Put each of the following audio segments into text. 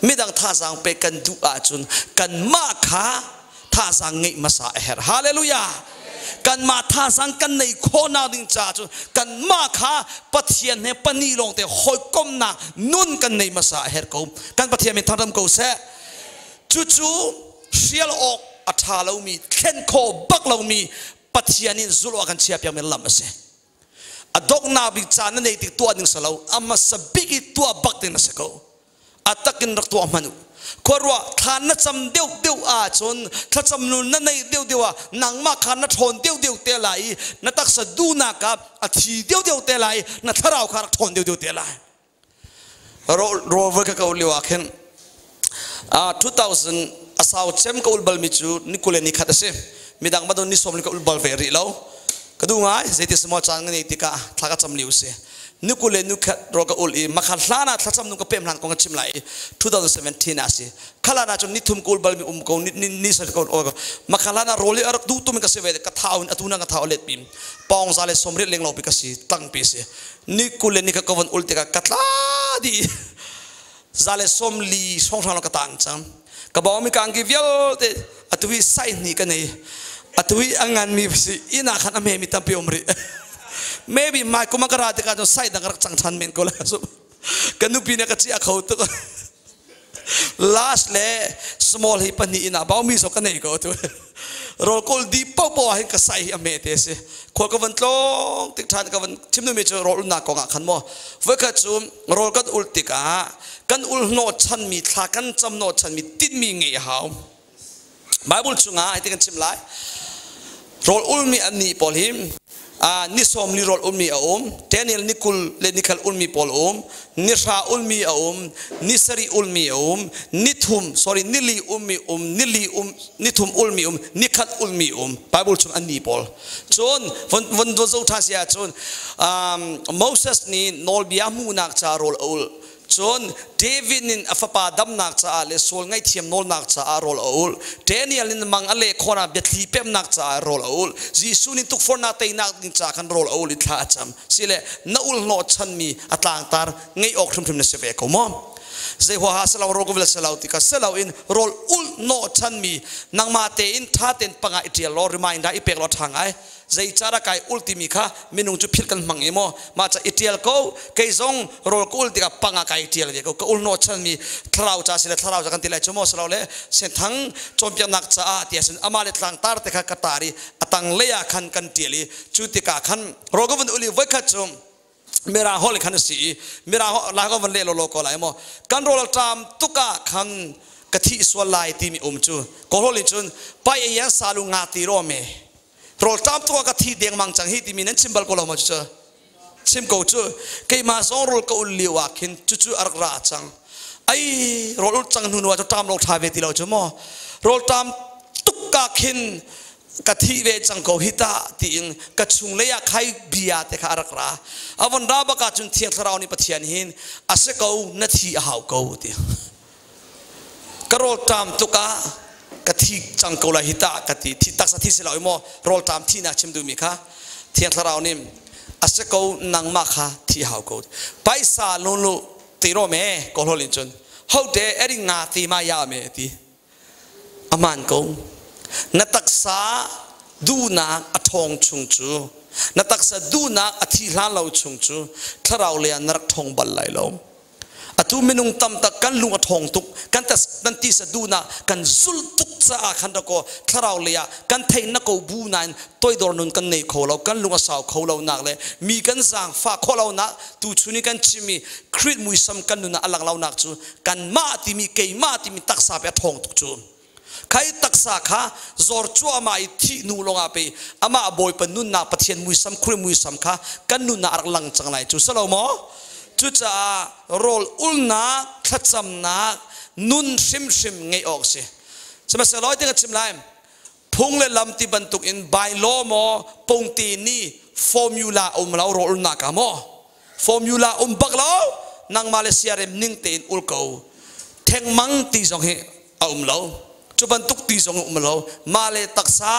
มิดังท่าสังเปกันดูอาจุนกันมาขาท่าสังเงยมาสาเฮร์ฮาเลลูยากันมาท่าสังกันในโคนาดิงจ่าจุนกันมาขาปะเทียนเนปนีลงแต่หอยก้มหนักนุ่นกันในมาสาเฮร์กูกันปะเทียนเป็นทางดำกูเสจู่ๆเชียลออกอัฐาเรามีเข็นโคบักเรามีปะเทียนินจุลวกันเชียบยังไม่ลำเสอดอกนาบิจานันในติดตัวหนึ่งสลาวอามาสบิกิตัวบักตินสกาวอัตกินรักตัวมนุษย์ขวว่าทานนัดจำเดียวอาจนถ้าจำนุนนั่นในเดียวนังมาขันนัดทนเดียวเตะไหลนัดตักสะดูนักกับอธิเดียวเตะไหลนัดทาราขันทนเดียวเตะไหลโรเวอร์ก็อุลิวาเข็น2000อาสาวเชมก็อุลบัลมิจูนิโคเลนิคัตเซมีดังมาโดนนิสมลิก็อุลบัลเวรีแล้วก็ดูง่ายเจติสมอจังนี่ติกาทักจำลิวเซนิโคเลนุคัตโรก็อุลีมาขันล้านาทักจำนุก็เป็นหลังกองชิมไหล2017นะสิขลานาจนนิทุมกุลบัลมิก็นิสก็โอ้มาขันล้านาโรลีอรักดูตุมิก็เสวเดกท้าวอตุนังกท้าวเล็ดบิมปองซาเลสมริเลงเราปิกสิตั้งปีเสนิโคเลนิก็กวนอุลติกากัตลาดีซาเลสมลีส่งทางเรากตังจังก็บอกมีการกิฟต์เตอตุวิไซนี่กันนี่อตุวิอังงานมีสิอินาขันอเมมิตัมเปียมรี maybe มาคุมกระดาษกันจะไซดังรักจังชันเมนก็แล้วกันนุปีเนี่ยก็เจียเขาตัว last เลย small ฮิปันนี่อินาบ่าวมีสกันนี่ก็ตัวโรลกูดีป๊อให้ก็ไซอเมเตสิคนก็วันตรงติดทานก็วันชิมนู่นมีจะโรลนักกองขันมั่วเวกจูมโรลกันอุลติกากันอุลโนชันมีทากันจำโนชันมีติดมีเงี้ยหาวไบเบิลจุงาไอ้ที่กันชิมไลโรลอุลมีอันนี้พอลิมนิสอมลิโรลอุลมีอาอมเทนิลนิคุลเลนิคัลอุลมีพอลอมนิชาอุลมีอาอมนิสรีอุลมีอาอมนิทุม sorry นิลีอุลมีนิลีนิทุมอุลมีนิคัลอุลมีไบเบิลจุงอันนี้พอลจนวันดูเจ้าท่าเสียจนโมเสสนี่นอลบิอามูนักจาโรลอุลจนเดวิดนินอฟปาดัมนักจ้าเลสโซลไงเทียมโนลนักจ้าโรลอูลเดนิเอลนินมังอเลคอนาเบตลีเปมนักจ้าโรลอูลจีซูนินทุกฟอร์นาเตนักนินจ้าคันโรลอูลอิทลาจัมสิเลนอูลโนชันมีอัตลางตาร์ไงออกทุมนเสเวกมอมเจ้าหัวหาสลาวโรกวิลสลาวติกาสลาวอินโรลอูลโนชันมีนังมาเตอินท่าเต็นปังไอเดียลอริมายน์ได้อีเปกลอทางไอใจจาระกายอุลติมิค่ะมินุงจุพิลกันมังเอโมมาจากอิตาลีก็เคยส่งโรลกุลติกับปังอากาศอิตาลีก็อุลโนชันมีทราวจ้าสิเลทราวจากกันติเลจโมสลาวเลเส้นทั้งจอมเปียนักจ้าที่สินอามาเลทางตาร์เตค่ะกัตารีตังเลียขันกันติลีจุติกาขันโรกวันอุลิเวกัจจุมเมราฮอลขันสีเมราฮอลลากวันเลโลโลก็ไลโมกันโรลตามตุกะขันกะทิสวลายที่มีจูก็โรลิจุนไปยังสาลุงาติโรเมโรลตามตัวกับที่เดียงมังจังฮิติมีนั้นชิมบัลก็เรามาจูชิมกูจูเคยมาส่งโรลก็อุลิวาคินจูอาร์กราจังไอโรลจังนุนว่าจะตามโรลทาเวติเราจูโมโรลตามตุกกะคินกะทิเวจังกูฮิตาติงกะชุงเลยใครเบียเตคาอาร์กราอวันราบกะจุนเทียงทราวนิปเทียนหินอาศัยกูนาทีหาวกูติกะโรลตามตุกกะกะทิจังกูลาฮิตากะทิที่ตักสัตย์สิเราอีโมโรลตามที่นักชิมดูมีค่ะเทียนทราวนิมอาศัยกูนังมาค่ะที่หาวกูไปสาลุลุติโรเมก็โรลินจนเขาเดเอริงาตีมายาเมติอามันกูนัตักษาดูนักอทองชุงจูนัตักษาดูนักอธิลาเราชุงจูทราวเลียนรักทองบัลไลลมอตุมินุงตำตะกันลุงอทองตุกกันแต่นันตีสะดูนักกันซุลตุกซาขันตะโกทราวเลียกันเทนักกูบูนันตัวดอนุนกันในโคเรากันลุงสาวโคเราหนักเลยมีกันสร้างฝากโคเราหนักตูชุนิกันชิมีคริสมุยซัมกันนุนอลังเราหนักจูกันมาที่มีเกยมาที่มีตักษาเปียทองตุกจูใครตักษาข้าจอร์จัวมาที่นูลงอาไปอามาบอยปนุนนาปะเทียนมุยซัมคริสมุยซัมข้ากันนุนนาอักลังจังไรจูสโลโมจุดจะโรลอุลนักขัดจำนักนุนชิมไงออกสิสมัยสลอยที่กันชิมไลม์พุ่งเลลำที่บรรทุกอินใบโลโมปงตีนี่ฟอร์มูลาเราโรลนักอะโมฟอร์มูลาบักเรานางมาเลเซียเรมนิ่งเตนอุลเกาแทงมังตีสองเหเราจุบันทุกตีสองเรามาเลตักษา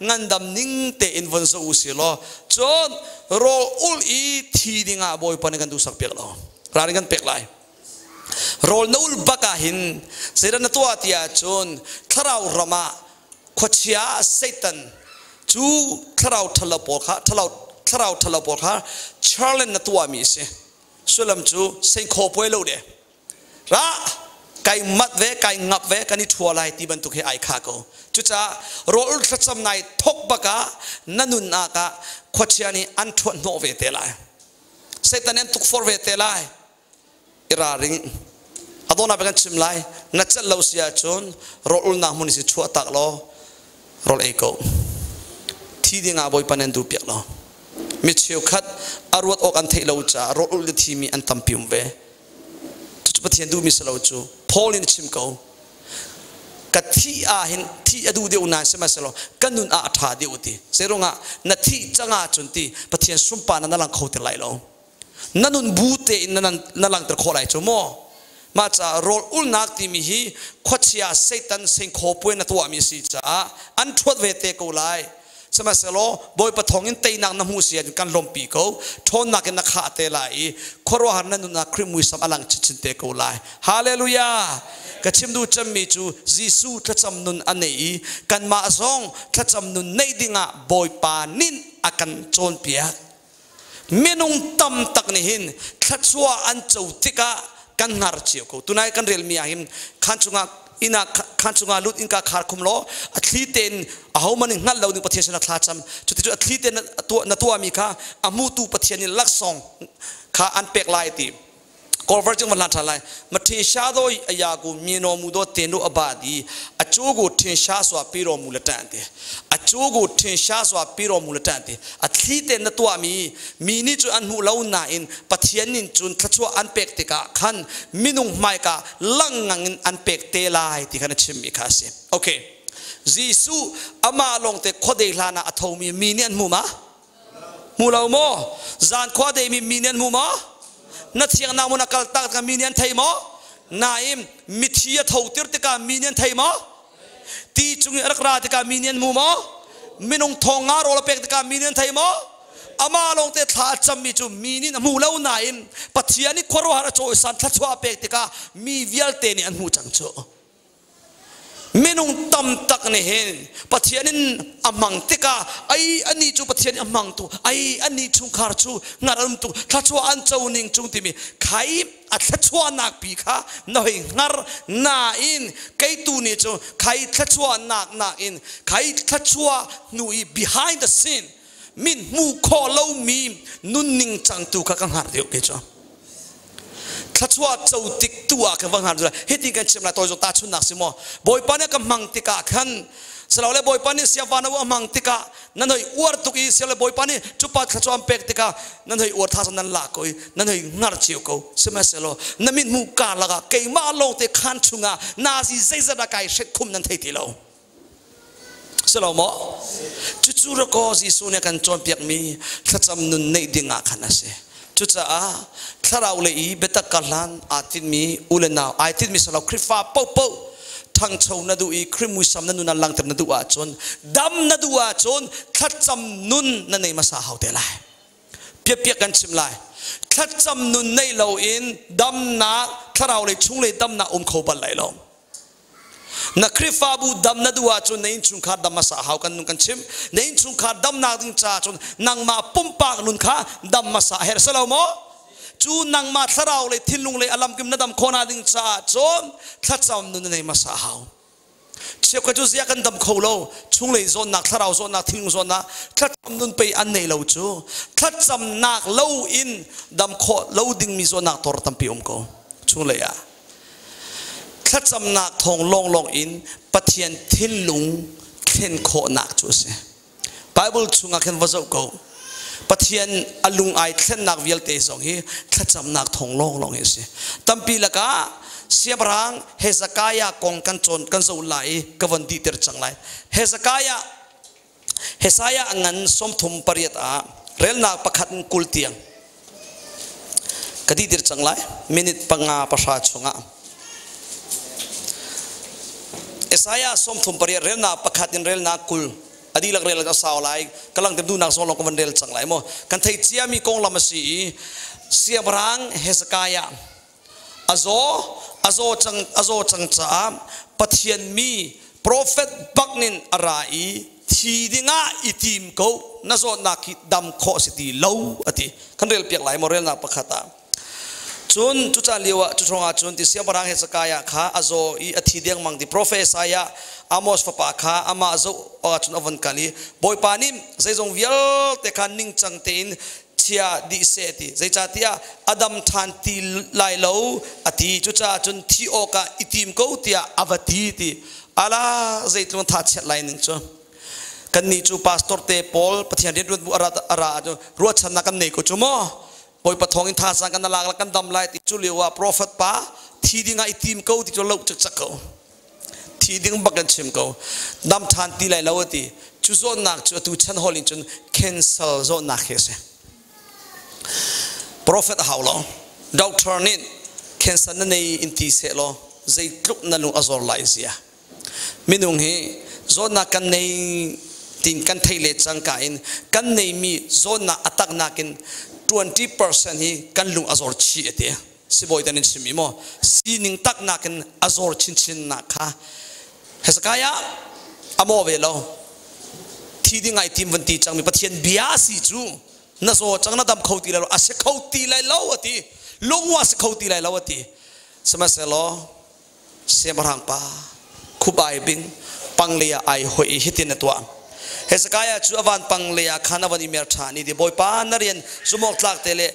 งันดำนิ่งเตนวันสูสิโลจนโรอุลอีทีดิ่งอาบอยปนกันดูสักเปียกเราร้านกันเปียกไร โรลนูลบักหินเสด็จนตัวที่อาจนทาราวรามาขวดเชียเซตันจูทาราวทลปอค่ะทาราวทลปอค่ะชาร์เลนนตัวมีเสสุลัมจูเซนโคป่วยโลเดระไก่มัดเวไก่งับเวกันนี่ทัวร์ไลที่บรรทุกให้ไอข้าก็จุดจ้าโรลทัศน์ในทกบักะนันุนอากะขวดเชียนี่อันทวนโนเวเตลายเซตันเอ็นทุกฟอร์เวเตลายอิราริงอดอนาเป็นกันชิมไลนัดเจลลาวเสียจนโรลนามุนิสิชัวตักโลโรลเอโกที่ดิ่งอาบอยปันเอ็นดูเปียกโลมิเชียวขัดอารวดออกอันเทลาวจ้าโรลที่มีอันตัมพิมเวจุดปะเทียนดูมิสลาวจูพอลินชิมเขากัดที่อาหินที่อดูเดียวนาใช่ไหมสลอกันนุนอาถาเดียวตีเสรงะนัดที่จังอาจนตีปะเทียนสุมปานันลังเขาเตลัยโลนั่นนุนบูเตนั่นลังตะโคไลจูโมมาจากโรลอุลนักที่มีฮีขวดเชียเซตันเซงโคป่วยนัตัวมีสิจ้าอันทวดเวเตกูไลสมัยสโลบอยปะทองอินเตนักน้ำหูเสียกันลมปีกูทนนักนักขาเตไลขวดหันนั่นนักคริมุยสัมอลังจินเตกูไลฮาเลลูยากระชิมดูจำมีจูยิสูทัจำนุนอันนี้กันมาซองทัจำนุนในดิ่งะบอยปานินอากันโจนเปียกเมนุงตั้มตักนี่หินทัชัวอันเจ้าติกะกันหาร์เชียวกูตุนายกันเรียลมีอาหิมขันจุงาอินาขันจุงาลุดอินกาขาร์คุมโลอัตลีเตนอาหูมันงัดเราหนึ่งประเทศนักลาจำจุดที่จุดอัตลีเตนตัวมีค่ะอามูตูประเทศนี้ลักซองข้าอันเป็กลายตีกอลเวอร์จึงมันลัดทลายมาเทชาโดยอยากกูมีโนมูโดเตนุอบาดีอจูกูเทชาสวาปิโรมูลตันเตอจูกูเทชาสวาปิโรมูลตันเตอัตลีเตนตัวมีนี่จุอันหูเล่าหน้าอินปะเทียนนินจุนทัชวอันเป็กติกะขันมินุงไม่กะลังงังอันเป็กเตลายที่ขันชิมมีคาเซโอเคยิสูอามาลงเตขวดเดลานาอัฐมีเนียนมูมามูเล่าโมจานขวดเดมีเนียนมูมานัดเชียงนามุนักตักกับมีเนียนไทยมั้นายมิเชียทาวติร์ติกับมีเนียนไทยมั้ตีจุงรักราติกับมีเนียนมูมั้มินงทองงาโรลเป็กติกับมีเนียนไทยมั้อามาลงเตถาจำมีจุมีนี่มูเล่านายปัจจัยนี้ควรว่าเราโจยสันทัชวาเป็กติกับมีวิลเตนี่อันมูจังโจเมนุงตั้มตักเนี่ยเห็นปัจจัยนี้อมังติกาไออันนี้จูปัจจัยนี้อมังตัวไออันนี้จุงคาร์จูงารุมตัวทัชวาอันเจ้าหนึ่งจุงที่มีใครอัทัชวานักปีค่ะน้อยงาร์นาอินใครตัวนี้จูใครทัชวานักอินใครทัชวาหนุ่ย behind the scene มินมูคอเล่ามีนุ่นนิ่งจังตัวข้างหาเดียวกันจ้ะทัชวาเจ้าติกตัวกันวังหันเลยเฮติกันเชื่อมตัวจงตาชุนนักสิโมบอยปานี่ก็มังติกาขันสลาวเลยบอยปานี่เสียฟานว่ามังติกานั่นเลยอวดตุกีเสียเลยบอยปานี่จุปัดทัชวาเป็กติกานั่นเลยอวดท่าสันนันลักอยนั่นเลยงาร์เชียวกูใช่ไหมเสลนั่นมินมูกาละกะเกี่ยมาลงเตขันชุงานาซีเซซาดากายเช็ดคุมนั่นเทติโลสลาวโมจู่ๆเราก็จีสูเนี่ยกันจนเปียกมีทัชำนุนในดิ่งอาขันนะเสจุดจ้าถ้าเราเลยเบตักการลันอาทิตย์มีอุเลนาอาทิตย์มีสลาวคริฟ้าเป้าทั้งชาวนาดูอีคริมุยสัมนันนุนันลังเต็มนาดูอาจนดำนาดูอาจนทัดจำนุนนั่นในมาสาหาวเตลัยเปียกกันชิมไลทัดจำนุนในเราอินดำนาถ้าเราเลยชุ่งเลยดำนาเขาบัลไลลงนักคริฟ้าบูดำนาดูอาจนในชุงขาดำมาสาหาวกันนุนกันชิมในชุงขาดำนาดึงจ่าจนนางมาปุ่มปากนุนขาดำมาสาเฮรสลาวโมจูนางมาทาราวเลยทิ้งลงเลยอลัมกิมนาดำโคนาดึงจ่าจนทัดจำนุนในมาสาหาวเชื่อกันจูเสียกันดำโคโลชุงเลยโซนนักทาราวโซนนักทิ้งโซนนักทัดจำนุนไปอันในเราจูทัดจำนักเล่าอินดำโคเล่าดึงมีโซนนักตอร์ตัมปีอมโกชุงเลยอะถ้าจำนักทองลงอินปะเทียนทิ้งลุงเข็นโคนักจูเสไบเบิลชุงอาเข็นว่าเจ้ากูปะเทียนอลุงไอเข็นนักวิลเตสองฮีถ้าจำนักทองลงเอเสตั้มปีละกะเสียบรังเฮสกายากองกันจนกันสูไหลกวันดีเตอร์จังไรเฮสกายางันสมทุมปริยตาเรลนักประคัดกุลเตียงกดีเตอร์จังไรมินิตปังอาประชาชงะเอสายาสมทุมปริยเรลนาประคัดเรลนากุลอดีลักเรลก็สาวไลกำลังเต็มดูนักสอนลงกันเรลจังไรโมกันไทยเจียมีกองลำสีเสียบรังเฮสกายา azo chang cha pathian mi prophet baknin arai thi dinga itim ko na zo na ki dam kho siti lo ati kan rel piak lai morel na pakhata chun chu cha liwa chu thonga chun ti sia barang he sakaya kha azo I athi deng mang di professaya amos papa kha ama zo chun avan kali boy panim zai zong vial te kan ning chang tein chia di se ti zai cha tia adam than ti lai lo ati chu cha chun thi o ka itim ko tia avati ti ala zai tlung tha chet lai ning chu kan ni chu pastor te Paul pathian ret bu ara ru chan na kan nei ko chu mo boy pathong in tha sang kan la kan dam lai ti chu lewa prophet pa thi dinga itim ko ti chu lo chak chak ko thi ding bagan chim ko dam than ti lai lo ti chu zo nak chu tu chan holin chun cancel zo nak he se prophet how lo doctor nin cancer na nei in ti se lo zai tluk na lu azor lai sia minung he zo na kan nei tin kan thaile chang ka in kan nei mi zo na atak nakin 20% hi kan lung azor chi ate siboi tanin simi mo sining tak nakin azor chin chin na kha hesakaya amo velo thi dingai tim vanti chang mi pathian bia si chu na so chang na dam khoti la ase khoti lai lo ati lungwa se khoti lai lo ati samaselo semarang pa khubai bing pangleya ai hoi hitin atwa Hezekiah chu avan pangleya khanawan imer thani di boy pa narian sumok tlak tele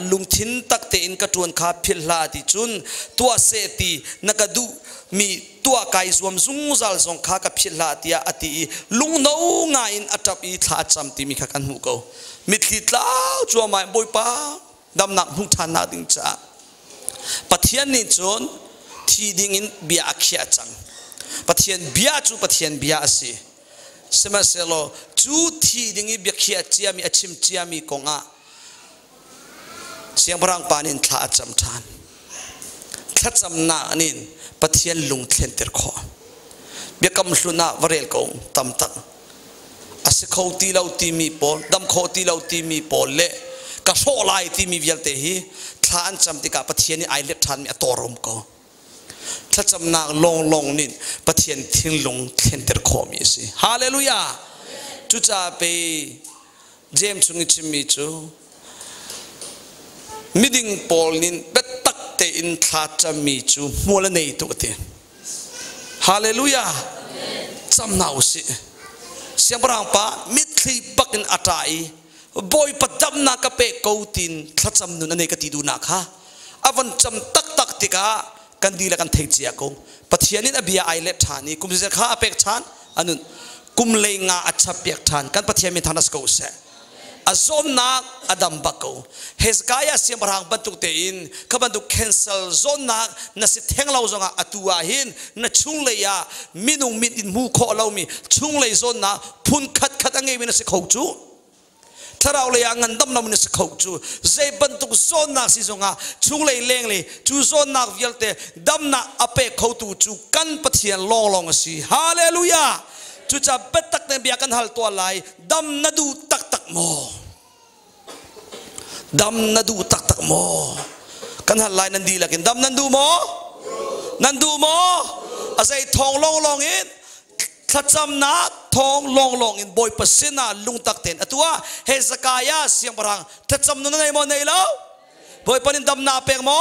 lungthin takte in katun kha philha ti chun tua se ti nakadu mi tua kai zuam zungzal zong kha ka philha tia ati lungno nga in atap I thla cham ti mi kha kan hu ko mitli tlau chu mai boy pa dam nak hung than na ding cha pathian ni chun thi ding in bia akhia chang pathian bia chu pathian bia ase semaselo chu thi dingi biakhia chiami achim chiami konga siang barang panin thla cham than thla cham na anin pathian lung thlen ter kho biakam hluna varel ko tam tak ase khoti lau ti mi pol dam khoti lau ti mi pol le ka so lai ti mi vialte hi thlan cham ti ka pathian ni ai le than mi atorom ko thacham na long nin pathian thing long thenter khomi si hallelujah chu cha pe jem chungi chimi chu miding pol nin betak te in thacham mi chu mola nei to te hallelujah cham nau si siamrang pa mitli bakin atai boy padam na ka pe kautin thacham nu na nei ka ti du na kha avan cham tak tika kan dila kan thei chia ko pathianin abia ai le thani kum se kha apek than anun kum le nga acha pek than kan pathian mi thanas ko se azom na adam bako Hezekiah siamrang bantuk te in kabantu cancel zona na si thenglau zonga atua hin na chung le ya minung min in mu kho lo mi chung le zona phun khat ange mi na se khou chu tharau le angan dam nam ni se khou chu zai bantuk zona si zonga chung le leng le chu zona vialte dam na ape khou tu chu kan pathian long si hallelujah chu cha betak ne bia kan hal to lai dam na du tak mo dam na du tak mo kan hal lai nan di lakin dam nan du mo asai thong long in thacham na thong long in boy pasina lung tak ten atua Hezekiah siang barang thacham nu nei mo nei lo boy panin dam na pek mo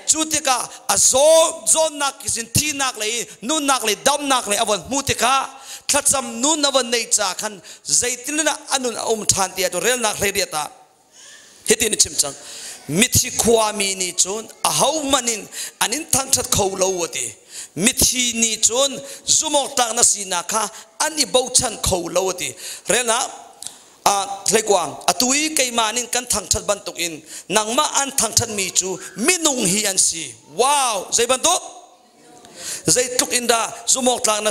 chutika azon nak kisin thi nak le nun nak le dam nak le awan mutika thacham nun awan nei cha khan zaitin na anun than tia to rel nak le dia ta hitin chimchang mithi khwami ni chun ahau manin anin thang that khou lo ati mithi ni chun zumok tak na sina kha ani bauchan khou lo ati rela thlaikwang atui keimanin kan thang that bantuk in nangma an thang that mi chu minung hi an si wow zai bantuk zai tuk inda zumok tak na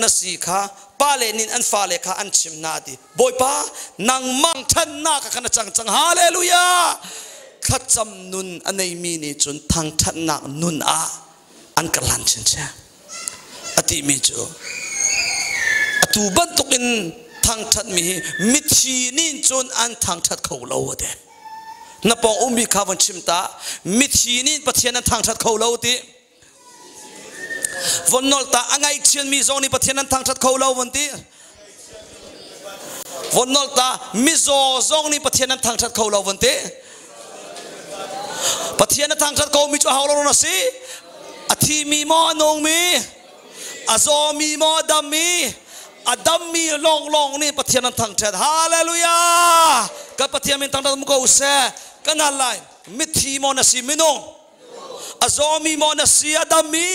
si kha palenin an fale kha an chim na di boy pa nang mang than na ka kana chang hallelujah khacham nun anei mi ni chun thang that na nun a an kalan chen cha ati mi chu atu ban tukin thang that mi mithi nin chun an thang that khou lo de นับปองมีข้าวันชิมตามิทีนี่ปะเทียนนั้นทางชัดเขาเล่าติวันนอลตาอังไงเชียนมีโซนี่ปะเทียนนั้นทางชัดเขาเล่าวันติวันนอลตามิโซซองนี่ปะเทียนนั้นทางชัดเขาเล่าวันติปะเทียนนั้นทางชัดเขามีจ้าเฮาเราหน่ะสิอาทีมีมอนงมีอาโซมีมอดัมมีอาดัมมีลองนี่ปะเทียนนั้นทางชัดฮาเลลูยากับปะเทียนมันทางชัดมุกอุเสกันอะไรมิทีมอนะสิมินงอาโซมีมอนะสิอาดัมมี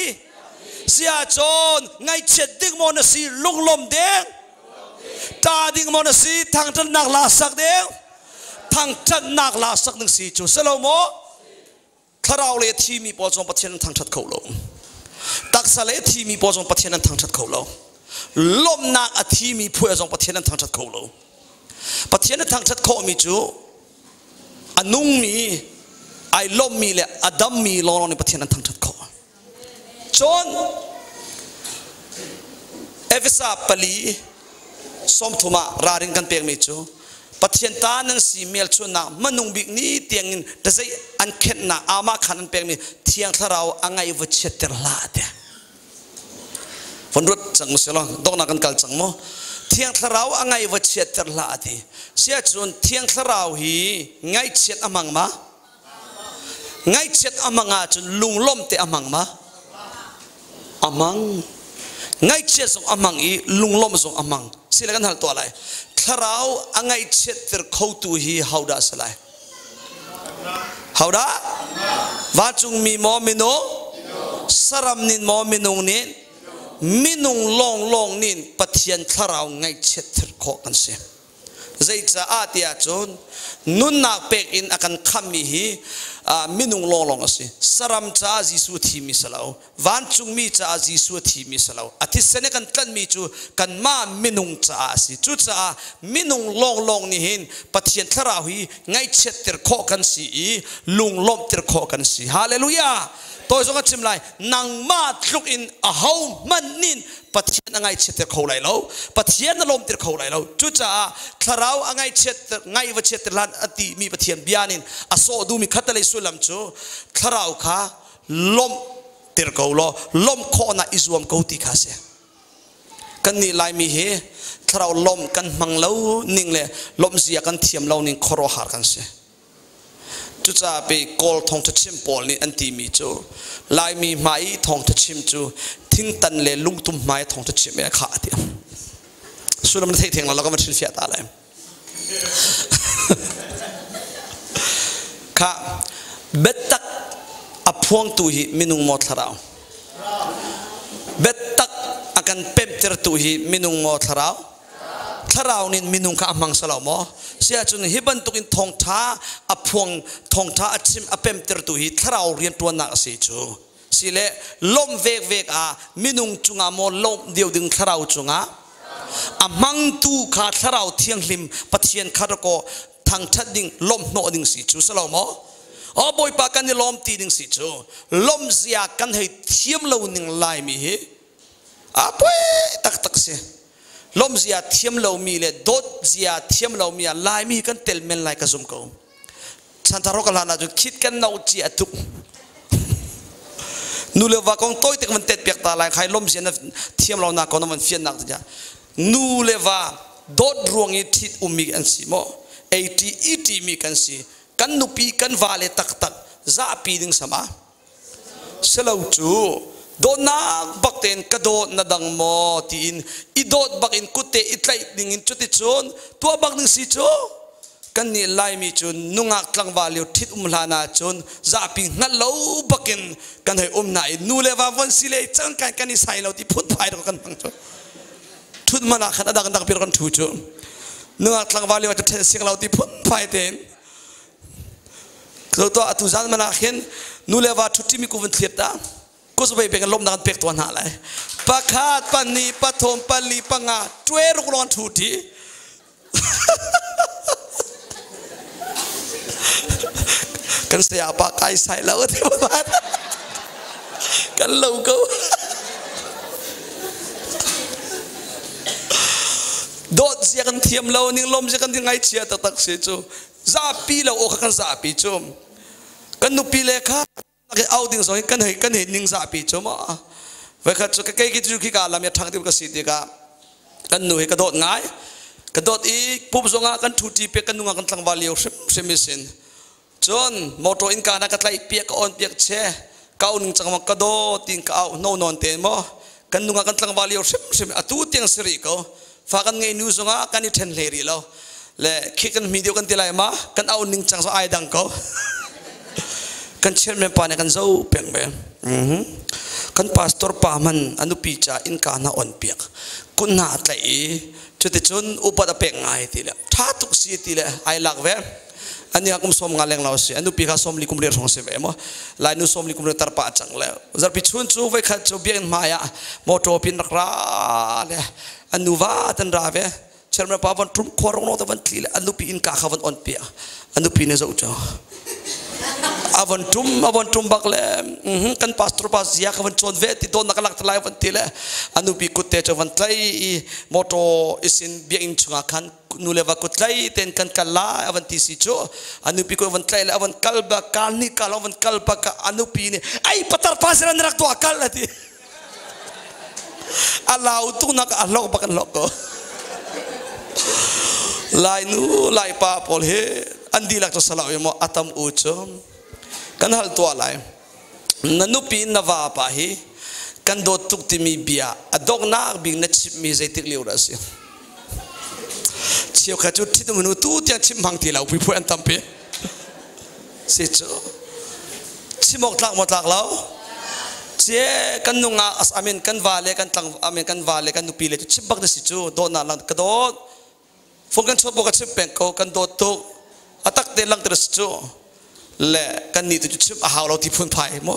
เสียจนไงเช็ดดิ้งมอนะสิลุงลมเด้งตาดิ้งมอนะสิทางชัดนักลาสักเด้งทางชัดนักลาสักหนึ่งสี่จุดสโลโมถ้าเราเลยที่มีปอจงปะเทียนนั้นทางชัดเขาลงตักสเลที่มีปอจงปะเทียนนั้นทางชัดเขาลงลมนักอธิมีผู้จงปะเทียนนั้นทางชัดเขาลงปะเทียนนั้นทางชัดเขามีจูอนุมีไอลมมีเลยอดัมมีลองในปะเทียนนั้นทางชัดเขาจนเอฟซาปลีสมทุมาราริงกันเปียกมีจูปะเทียนตานันสีเมลชนนะมันนุ่งบิกนี้เตียงแต่ใจอันเข็นนะอามาขันเปียกมีเทียงทาเราอังไงวัชเชตร์ลาเดวันรุ่จังมุสลิมดอกนักกันจังโมเทียงทาเราอังไงวัชเชตร์ลาดีเสียจนเทียงทาเราฮีไงเช็ดอามังมาไงเช็ดอามังอาจนลุงล้มเตอามังมาอามังไงเช็ดส่งอามังอีลุงล้มส่งอามังสิเลกันหันตัวอะไรถ้าเราอังไงเช็ดเตอร์เขาตัวฮีฮาวดาสลายฮาวดาว่าจุงมีมอมิโนสรำนินมอมินงนินมินุงลองนินปะเทียนถ้าเราไงเช็ดเตอร์เขากันเสียใจจะอาเตียจนนุนนักเป็กอินอากันคำมีฮีมินุงลองสิสรำจ้าจิสุทีมิสลาววันจุงมีจ้าจิสุทีมิสลาวอาทิตย์เสนกันตันมีจูกันมามินุงจ้าสิจูจ้ามินุงลองนี่หินปะเทียนทราหีไงเช็ดเตอร์ข้อกันสิลุงล้มเตอร์ข้อกันสิฮาเลลูยาตัวจงจิมไลนางมาลุกอินอาเฮามันนินปะเทียนไงเช็ดเตอร์ข้อไหลเราปะเทียนล้มเตอร์ข้อไหลเราจูจ้าทราวไงเช็ดไงวัชเช็ดลานอติมีปะเทียนบิอานินอโซดูมีขัดเลยสุลัมจูทราวข้าล้มเตอร์ข้อล้อล้มข้อน่ะอิจวมเขาตีข้าเสียกันนี่ลายมีเฮทราวล้มกันมังเล่านิ่งเลยล้มเสียกันเทียมเล่านิ่งครอหากันเสียจุดจะไปกอลทองทัชิมปอลนี่อันที่มีจูลายมีไม้ทองทัชิมจูทิ้งตันเลยลุงตุ้มไม้ทองทัชิมไม่ขาดเดียวส่วนมันเที่ยงเราก็มาชิลเฟียตาเลยค่ะเบ็ดตักอพวงตุยมินุงมอทราวเบ็ดตักอาการเปิมเตอร์ตุยมินุงมอทราวทราวนี่มินุงข้ามังสลาวมอเสียจนฮิบันตุกินทองท้าอพวงทองท้าอัดชิมอเปิมเตอร์ตุยทราวเรียนตัวนักสิจูสิเลล้มเวกมินุงจุงามอล้มเดียวดึงทราวจุงาอามังตูขาทราวเทียงลิมปะเทียนคาร์โกทางชัดดิ่งล้มโนดิ่งสิจูสลาวมออบอยปากันนี่ล้มตีดิ่งสิจูล้มเสียกันให้เทียมเลวนิ่งลายมีเฮป่วยตักเสียลมเสียเทียมเรามีเลยดดเสียเทียมเรามีลายมีกันเตลเมนลายกระซุมเขาฉันทารกลานาจุคิดกันเอาเจียทุกนูเลว่าคงต้อยแต่มันเต็ดเปียกตาลายใครลมเสียนะเทียมเราหนักก็มันเฟียนหนักจ้ะนูเลว่าดดรวงอีทิดมีกันสิโม80 มีกันสิกันนุปีกันวาเลตักจะปีดึงสมาเสลาจูโดนักบักเตนกระโดดนาดังโมตีนอีโดดบักอินกุเตอิตไลดิ่งอินจุดติชนตัวบักหนึ่งสิจูกันนี่ไลมีจุนนุงักกลางวาลิวทิดลานาจุนจะปีงั้นเราบักอินกันให้นายนูเลว่าวันสิเลจังกันนี่ใส่เราที่พุ่นไปเรากันบังจูทุนมันขนาดกันเปลี่ยนกันถูจูนุงักกลางวาลิวจะเทนเสียงเราที่พุ่นไปเต็นตัวตุจานมันเห็นนูเลว่าทุกที่มีกูวันเทียบตาก็สบายเป็นกันลมดังเป็กตัวหนาเลยปะคาดปันนีปะทมปะลีปะงาช่วยรุกรอนทุทีกันเสียปากไก่ใส่แล้วที่บ้านกันเล่าเขาโดดเสียกันเทียมเรานิ่งลมเสียกันที่ไงเชียตักเสียจู zapi lo o kan zapi chum kan nu pi le kha ke outing so kan he ning zapi chum ve kha chu ke ki chu ki ka lam ya thang ti ka si ti ka kan nu he ka dot ngai ka dot I pup zonga kan thuti pe kan nu nga kan tlang valio semisin chon moto in ka na ka tlai piak on piak che kau ning chang ma ka do ting ka au no non te mo kan nu nga kan tlang valio sem atu tiang sri ko fa kan ngai nu zonga kan I then le ri lo le khikan video kan tilai ma kan au ning chang so ai dang ko kan chen me pa ne kan zo peng be kan pastor pa man anu pi cha in ka na on piak kun na tlai chute chun upat apek ngai ti le tha tuk si ti le ai lak ve ani akum som ngaleng law si anu pi kha som li kum re thong se ve mo lai nu som li kum re tar pa chang le zar pi chun chu ve kha chu bien ma ya moto pin ra le anu va tan ra ve chelma pa van trum khorong no ta van ti le anu pi in ka kha van on pi anu pi ne zo cha avon tum bak le kan pastor pas ya kha van chon ve ti don nakalak tlai van ti le anu pi kut te cha van tlai moto isin bi in chunga khan nu le va kut tlai ten kan kala avan ti si cho anu pi ko van tlai le avan kalba kalni kal avan kalba ka anu pi ni ai patar pasran rak to akal ati alau tu nak alok bakan loko lai nu lai pa pol he andi lak to salaw mo atam ucho kan hal to alai nanu pi na va pa hi kan do tuk ti mi bia adok na bing na chip mi zai tik liu ra si chiu kha chu thi tu manu tu tia chim hang ti lau pi phu an tam pe si chu chimok tlak mo tlak lau che kan nunga as amen kan vale kan tlang amen kan vale kan nu pi le chu chip bak na si chu do na lang ka do phong kan chop ka chip pen ko kan do tu atak te lang tres chu le kan ni tu chip a haw lo ti phun phai mo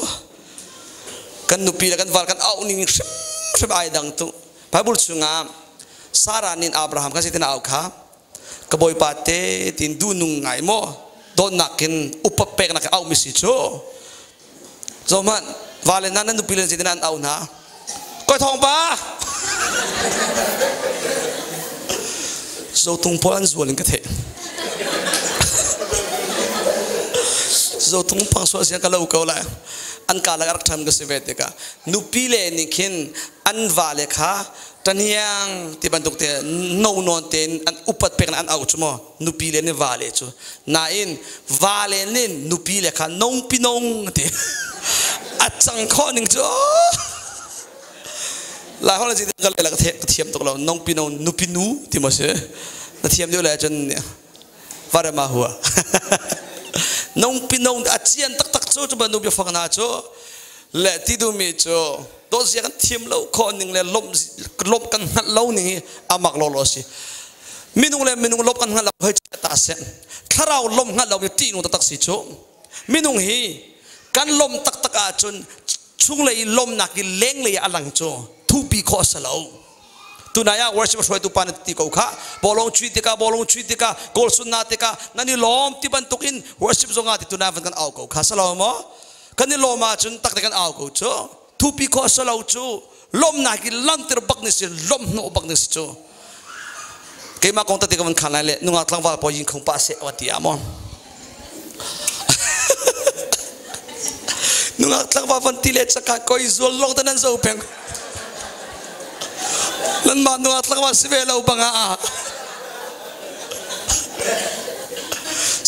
kan nu pi le kan val kan au ning sim ai dang tu bible chunga sara nin abraham ka sitin au kha ka boy pate tin du nung ngai mo don nakin upapek nak au mi si chu zo man vale nan nu pi le sitin an au na ko thong ba zo tung polan zualin ka the zo tung pang so sia ka lo ko la an ka la rak tham ka se vete ka nu pi le ni khin an vale kha taniang ti banduk te no non ten an upat pek an au chumo nu pi le ni vale chu na in vale nin nu pi le kha nong pinong te achang kho ning chu la hol ji ka le la the thiam tok lo nong pinong nu pinu ti mo se na thiam dio la chen vare ma huwa nong pinong achian tak tak chu ba nu bi phang na chu le ti du mi chu do sia kan thiam lo kho ning le lom kan ngat lo ni amak lo lo si minung lop kan ngat lo hai ta se tharau lom ngat lo ti nu tak si chu minung hi kan lom tak tak a chun chung le lom na ki leng le alang chu thu bi kho salo tunaya worship shoi tu pan ti ko kha bolong chui ti ka gol sunna ti ka nani lom ti ban tukin worship zonga ti tunaya van kan au ko kha salo mo kan ni loma chun tak kan au ko chu thu pi kho salo chu lom na ki lang ter bak ni si lom no bak ni si chu ke ma kong ta ti ka van khan le nunga tlang wa po yin khong pa se wa ti amon nunga tlang wa van ti le chaka koi zol long tanan zo peng lan ma nunga tlang wa sive lo banga a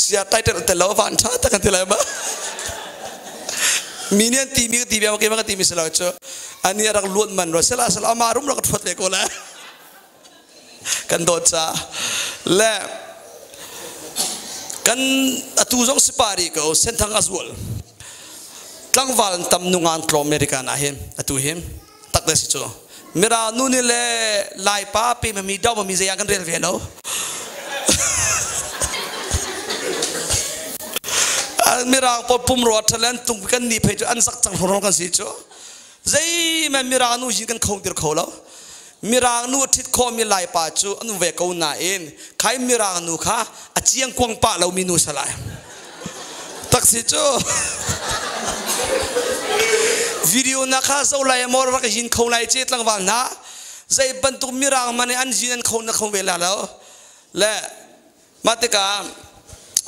sia title te lo van tha ta kan ti la ba minian ti mi ba ke ma ti mi selo cho ani rak luat man ro sela amarum rak thot le ko la kan do cha le kan atu jong sipari ko sen thang azwal tlang wal tam nungan klo america na hem atu hem tak da si cho mira nu ni le lai pa pe mi daw mi ze yang kan rel velo mira po pum ro thalen tung kan ni phe an sak chang hron kan si cho zai ma mira nu ji kan khong dir kholo mira nu thit kho mi lai pa chu anu ve ko na in khai mira nu kha a chiang kwang pa lo mi nu salai tak si cho video na kha zo lai mor ra ka jin khong lai che tlang wal na zai ban tu mira mane an jin khong na khong ve la lo le matika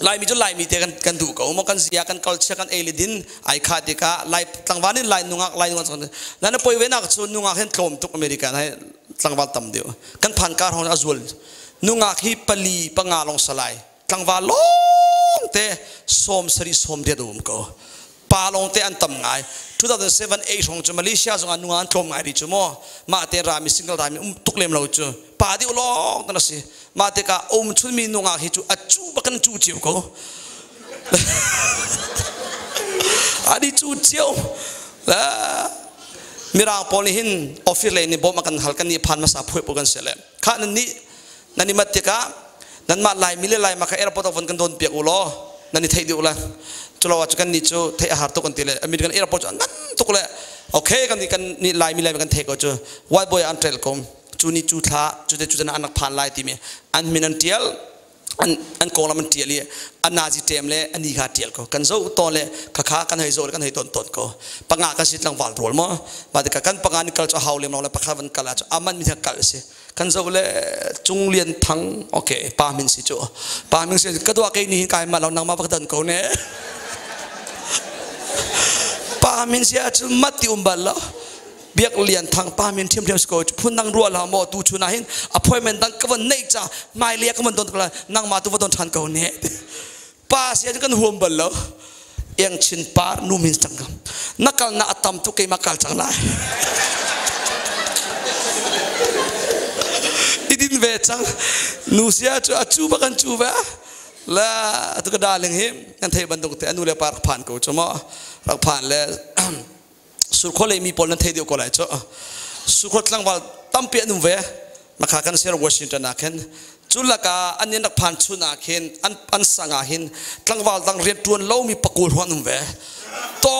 ลายมีจุดลายมีเตียกันดูก็มกันเสียกันกอลเชกันเอลิดินไอคาดิกาลายตั้งวันนี้ลายนุ่งส่วนนั้นพอยเวนักส่วนนุ่งเห็นกลมตุกอเมริกันให้ตั้งวันต่ำเดียวกันผ่านการของอัจฉริยนุ่งฮิปลีปังงาลงสลายตั้งวันลงเตะสมสริสมเดียดมก็ปาลงเตะอันต่ำไง2007-8ของจุมาเลเซียส่งนุ่งอันกลมไงดิจุโมมาเตะรามีซิงเกิลรามีตุกเล่มเราจุปาดิวลงนั่นสิมาเตะกาชุนมีนุ่งฮิจูอัจูบักันจูเจียวก็อันนี้จูเจียวแล้วมีรางพอลิหินออฟฟิศเลยนี่บอกมากันหัลกันนี่พันมาสาพูดกันเสร็จแล้วข้านั่นนี่มาเตะกานั่นมาลายมิเลลายมาแค่เอร์พอร์ตวันกันโดนเปียกอุโลนั่นนี่ไทยดิวละจุลวัชกันนี่จูไทยอาหารตุกันตีเลยอเมริกันเอร์พอร์ตนั่นตุกเลยโอเคกันนี่ลายมิเลกันเทก็จูวายบอยอันเทรลคอมจูนี่จูท่าจูนั้นอันนักผ่านลายทีมีอันมินันเทียลอันโกลามันเทียลี่อันนาจิเตมเลยอันนี้ขาเทียลก็กันโซ่ตอนเลยข้ากันให้โซ่กันให้ต้นก็ปังอากันสิลังวัลโรลมั้งมาเด็กกันปังอานี่กัลจะฮาวเลมเราเลยปักขันกัลจะอามันมีทั้งกัลสิกันโซ่เลยจุงเลียนทั้งโอเคปามินสิจูปามินสิก็ตัวแกนี่กายมาเรานั่งมาปักตันเขาเนี่ยปามินสิอาจจะมัดที่บัลละเบียกเลียนทางป้ามีนเทียมสกอตพูดนั่งรัวละหมอตูชุนาหินอภัยมันดังก็วันนี้จ้าไม่เลี้ยก็มันโดนกันนั่งมาตัวโดนทันเขาเนี่ยป้าเสียจกันห่วงบัลละยังชินป้านุ่มินจังกันนักการน่าตำตุกเกมาการจังไรอีดินเวจังนูเสียจูบักันจูบะแล้วตุกดาลิงหิมกันเทบันตุกเตอนุเลปาร์ผ่านกูจมอรักผ่านแล้วสุขเลยมีพลังเทเดียวก็เลยจ้ะสุขตั้งว่าตั้มเปียนุ่มเวมาขากันเสียวอชิงตันนักเห็นจุลกาอันนี้นักพันชุนักเห็นอันสังอาหินตั้งว่าตั้งเรียนตัวเล่ามีปะกูลหัวนุ่มเวต่อ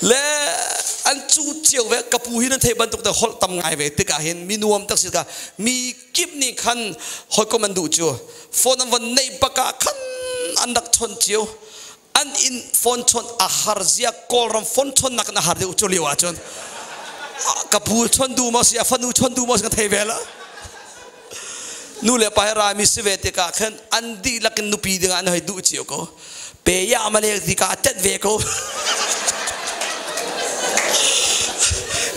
และอันจูเจียวเวกับผู้หินเทบันตุกแต่หดตั้มไงเวติกาเห็นมีนวมตักสิกามีกิบนี่ขันหอยก็มันดูจ้ะฝนวันในปากาขันอันดักชนเจียวอันอินฟอนชนอาหารเสียกอลรำฟอนชนนักอาหารเดียวจุลิวาจนกับผู้ชนดูมาเสียฟันูชนดูมาสังเทเวละนู่นเลยไปรามิสเวติกาขันอันดีลักนุปีดึงอันให้ดูเจียวก็เปียมาเลยติกาเต็ดเวก็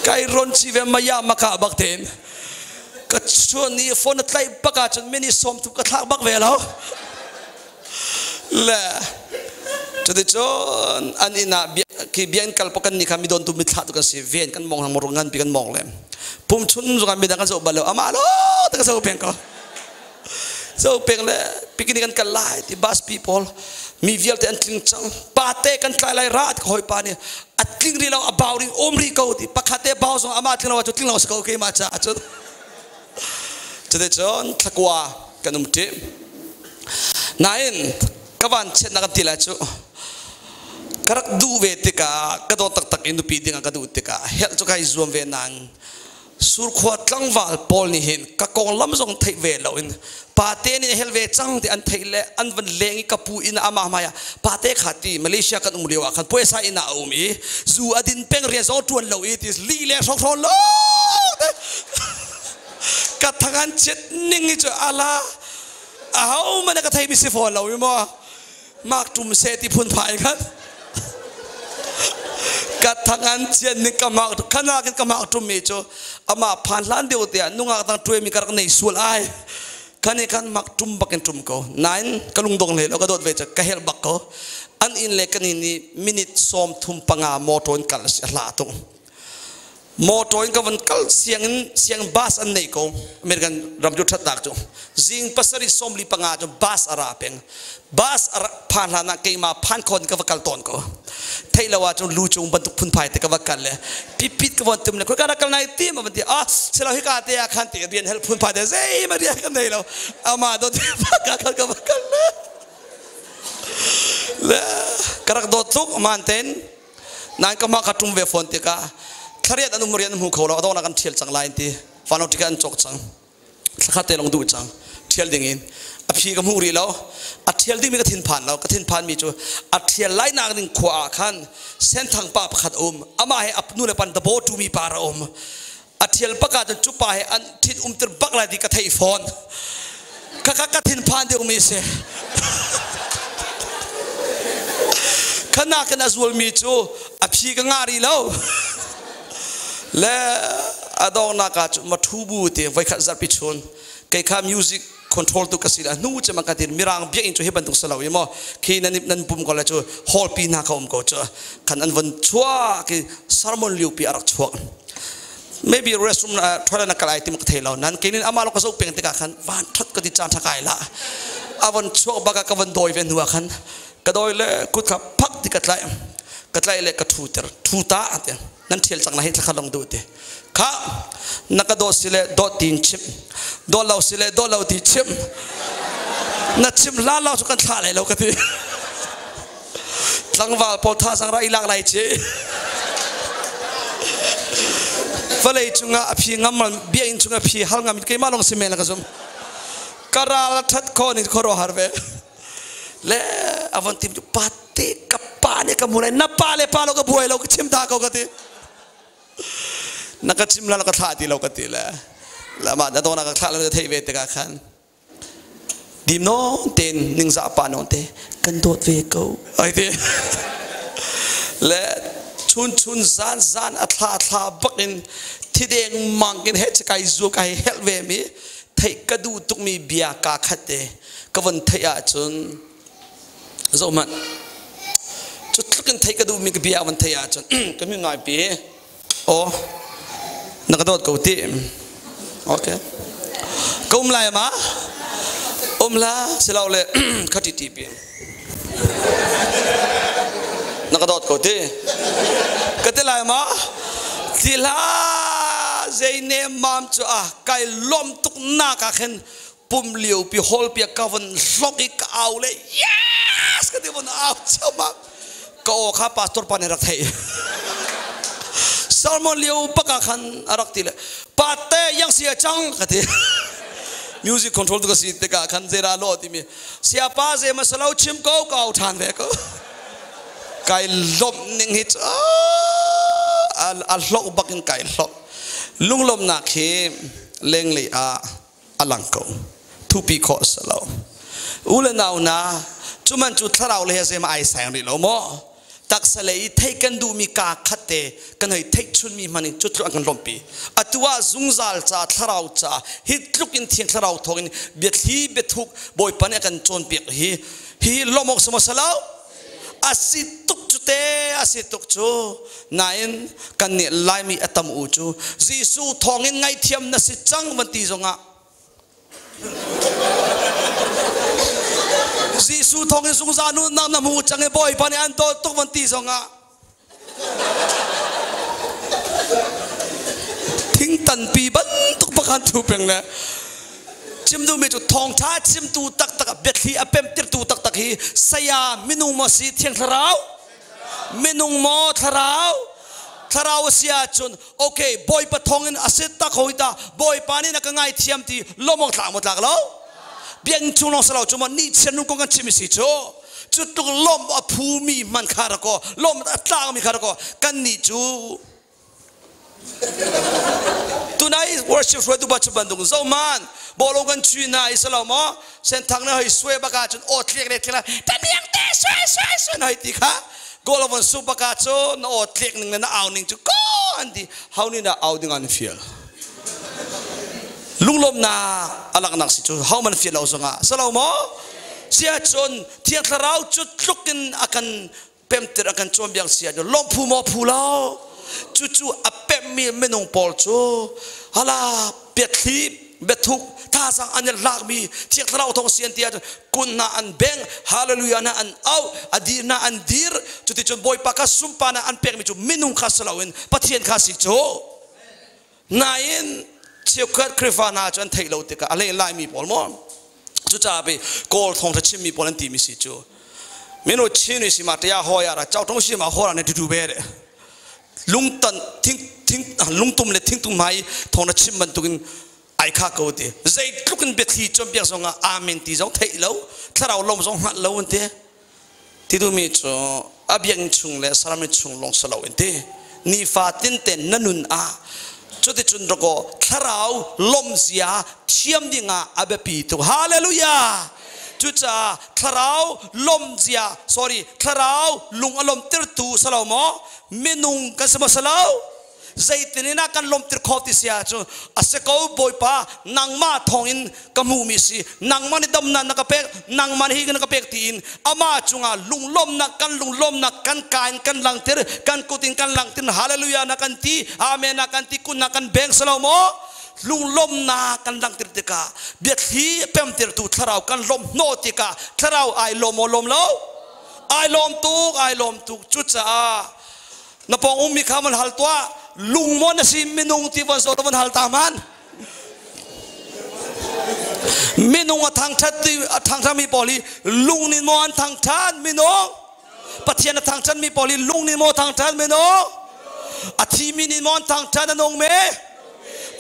ไกรอนชีเวมายามาขาบักเทนก็ชวนนี้ฟอนไตปากาจนไม่นิสมทุกกระทากบักเวแล้วและจุดที่จนอันนี้นะคือเบียนกัลปกันนี่คำมีโดนตุมิตรตุกันเสียเวียนกันมองทางมรงงานปีกันมองเลยปุ่มชุนสุกันมีดังกันโซบาลอามาโลตั้งแต่โซเปียงก็โซเปียงเลยปีกินกันกันไล่ที่บัส people มีเวียลแต่อันกลิ้งจังปาเต้กันไกลไล่รัดคอยปาเนี่ยอัดกลิ้งรีเราอบาวริงอมรีเขาที่ปักขัดเต้บ่าวส่งอามาทิ้งเราจุดทิ้งเราสกาวเคมาจ้าจุดที่จนทักว่ากันนุ่มทีนั่นกวันเช่นนักตีละจุกระดูเวติกากระโดดตักอินดูปีดิ้งกระดูติกาเฮลจุกายซูมเวนังสุรขวดลังวาลปอลนี่เห็นกะกองลำซงไทยเวลเราอินปาเต้นี่เฮลเวจังที่อันไทยเล่อันวันเลงกับปูอินอามาหมายปาเต้ขัดที่มาเลเซียกันเรียวกันพวกสายอินอาอุมีซูอดินเพ่งเรียนสองทวนเราอีติสลีเล่สองทวนเรากัดทางอันเจ็ดนิ่งจะอะไรเอามันก็ไทยมิสิฟอนเราอยู่มั้งมากจุ่มเซติพุนภายกันกัดทางอันเจ็ดนี่ก็มากขนาดกันก็มากจุ่มมีจ้ะอามาผ่านล้านเดียวเดียนุ่งอาตั้งตัวมีการในส่วนไอ้คันนี้กันมากจุ่มบักกันจุ่มก็นั่นก็ลุงดงเลยแล้วก็โดดเวจก็เฮลบักก็อันอินเล็กนี่มินิทซ้อมทุ่มปังอาโมโตนกันเสียลาตรงโมโตนก็วันกัลเสียงบาสอันนี้ก็อเมริกันรำยุทธตักจุจิงภาษาริสอมลีปังอาจุบาสอาราเพ่งบาสผ่านหานักเกมาผ่านคนก็วักกัลตอนก็ไทยละว่าจุลูจุงบรรทุกพุนไผ่แต่ก็วักกัลเลยปิดก็วันตุ่มเลยคนก็รักกันในทีมมันที่เสร็จแล้วฮิกาเตียขันติเรียนเฮลพุนไผ่แต่เซ่มาเรียนกันได้แล้วอามาโดนวักกัลก็วักกัลเลยกระโดดทุกมันเต้นนั่นก็มาขัดจุ่มเวฟอนติกาขรียดอนุมเรียนหูเขาเราต้องนักการเที่ยวจังไรที่ฟันเอาที่กันจกจังข้าเตะลงดูจังเที่ยวดิ่งอินอภิกรรมหูรีแล้วอัดเที่ยวดิ่งมีกระถินผ่านเรากระถินผ่านมีจูอัดเที่ยวไล่นางดิ่งขวาขันเส้นทางป่าประคัดอามาให้อับนู่นเลยปันตะโบตูมีปาระอัดเที่ยวประกาศจุปาให้อันทิดตรบักไรที่กระเทยฟอนก kakak tin pan dia umise kena zual mi cu api ke ngari lau le adong nak acu matubu te vai kat zat pichun kai ka music control tu kasila nu che makatin mirang biak in chu heban tung salau yemo ki nan pum ko la chu hol pi na ka ko chu kan an van chua ki sermon liu pi arak chua maybe restroom thola na kalai tim thelo nan kinin amalo ka so peng te ka khan van that ka ti chan thakai la avan chua ba ka van doi ven huwa khan ka doi le kut kha phak ti katlai le ka thuta ate nan thel chang na he thakha long du te kha nakado sile do tin chip do lau sile do lau ti chip na chip la lau chu kan tha le lo ka ti tlangwal po tha sang ra ilak lai che falei chunga aphi ngamal bia in chunga phi hal ngam ke malong semen la ka zum karal that ko ni khoro harve le avon tim pate kapane ka mulai na pale palo ka buai lo ka chim da ko ka ti nakachim la ka tha ti lo ka ti la ma da to na ka tha la thei ve te ka khan dim no ten ning za pa no te kan dot ve ko ai ti le chun zan atha bakin thideng mangin he chakai zu kai hel ve mi thei ka du tuk mi bia ka khate ka van thei a chun zo man chu tlukin thei ka du mi ka bia van thei a chun ka mi ngai pi o nakadot ko ti okay kum lai ma la silaw le khati ti pi nakadot ko ti katelai ma tila zeine mam chu a kai lom tuk na ka khen pum liu pi hol pi ka van hloki ka au le yes ka ti von au chama ko kha pastor pa ne rak thai salmon liu pa ka khan arak ti le pate yang sia chang ka ti music control to ka si te ka khan zera lo ti mi sia pa ze ma salau chim ko ka au than ve ko kai lom ning hit al hlok bakin kai hlok lunglom na khe leng le a alangko thu pi kho salo ule naw na chuman chu tharau le se ma ai sang ri lo mo tak salei thei kan du mi ka khate kan hoi thei chun mi mani chu tlu kan lompi atua zungzal cha tharau cha hit lukin thing tharau thogin bethi bethuk boy pane kan chon pi hi lomok sama salo asituk chute asituk chu nain kan ni lai mi atam u chu jisu thongin ngai thiam na si chang vanti zonga jisu thongin sungza nu nam nam hu change boy pani an to tuk vanti zonga thing tan pi ban tuk pakan thu peng le chim du me chu thong tha chim tu tak tak betli apem tir tu tak tak hi saya minung mo si thiang tharau minung mo tharau sia chun okay boy pa thongin asit tak hoita boy pani na ka ngai thiam ti lomong thlang mo tlak lo biang chung long salo chuma ni chen nu ko kan chimi si cho chu tu lom a phu mi man khara ko lom atlang mi khara ko kan ni chu tonight worship for du ba chu bandung zo man bolong kan chui na isalo mo sen thang na hoi swe ba ka chun o thlek le thla tamiang te swe na ti kha golovon su ba ka chu na o thlek ning na aw ning chu ko andi how ni na aw ding an feel lunglom na alak nak si chu how man feel ausanga salo mo sia chon thiang tharau chu tlukin akan pemter akan chombiang sia lom phu mo phu lao chu apem mi menong pol chu hala petli bethuk ta sang an lak mi thiak tharau thong sian tia kun na an beng hallelujah na an au adir na an dir chu ti chon boy paka sumpa na an pek mi chu menung kha salawin pathian kha si chu nain chiukat krifana chan thailo te ka ale lai mi pol mo chu cha be kol thong tha chim mi pol an ti mi si chu meno chin ni si ma tia ho ya ra chau thong si ma ho ra ne du be de lung tan ting lung tum le ting tum mai thong na chim man tukin ai kha ko te zai lukin bethi chom biak zonga amen ti zong thei lo tharau lom zong hat lo te ti du mi cho abyang chung le saram chung long salo te ni fa tin ten nanun a จุดจุนรโกทาราวลมเสียเทียมดิงาอาเบปีตุฮาเลลูยาจุดจ้าทาราวลมเสีย sorry ทาราวลุงอารมณ์ติดตูสลาวมอเมนุงกันสมสลาวใจตินีนักกันลมติดขอบติเสียจูอาศัยเขาบอยป้านางมาทองอินกมูมิสีนางมันดำนันนักเป็กนางมันฮีกันนักเป็กตีนอามาจุงาลุงลมนักกันกายกันลังเตอร์กันกุตินกันลังเตอร์ฮาเลลูยานักกันตีอาเมนักกันตีคุณนักกันเบงสลาวมอลุงลมนักกันลังเตอร์ติกาเบียดฮีเพิ่มเตอร์ตูทาราวกันลมโนติกาทาราวไอลมลมเล่าไอลมตุกจุดจ้านปองมีคำมันหัลตัวลุงมอนสิมินุงที่วันสุดวันหัลตามันมินุงทางชัดที่ทางชัดมีปอลีลุงนิมอนทางชัดมินุงปัทยานทางชัดมีปอลีลุงนิมอนทางชัดมินุงอาทิมินิมอนทางชัดนงเม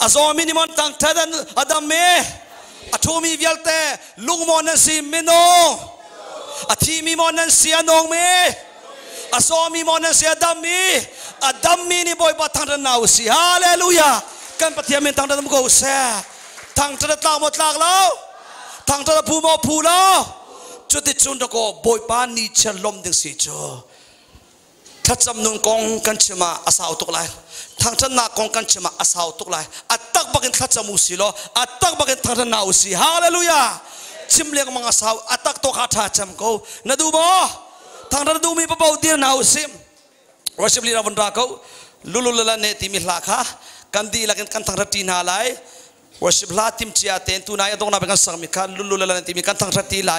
อาซอมินิมอนทางชัดอดัมเมอาทูมีเวลเตลุงมอนสิมินุงอาทิมิมอนสิอนงเมอาซอมีมอนสิอดัมมีนี่บอยปัทางนั้นเอาสิฮาเลลูยากันปฏิญาณทางนั้นมุกเอาเสียทางนั้นตากหมดตากแล้วทางนั้นผู้มอผู้แล้วจุดที่จุนตะโกบอยปานี่เชลลมดึงสิจ้าถ้าจำนวนกองกันเชื่อมาอาสาวตุกไลทางนั้นนักกองกันเชื่อมาอาสาวตุกไลอัตตักบักินข้าจมูสิโลอัตตักบักินทางนั้นเอาสิฮาเลลูยาชิมเลี้ยงมังอาสาวอัตตักตัวข้าท่าจำเขานาดูบ่ทางนั้นดูมีพระเบาเดียนเอาสิว่าสิบลีราวันรักเขาลุลุลละเนติมิลาค่ะกันดีละกันทางรัตตินาไลว่าสิบลาติมเชียเตนตุนายตรงนั้นเป็นกันสังมิคันลุลุลละเนติมิกันทางรัตติไล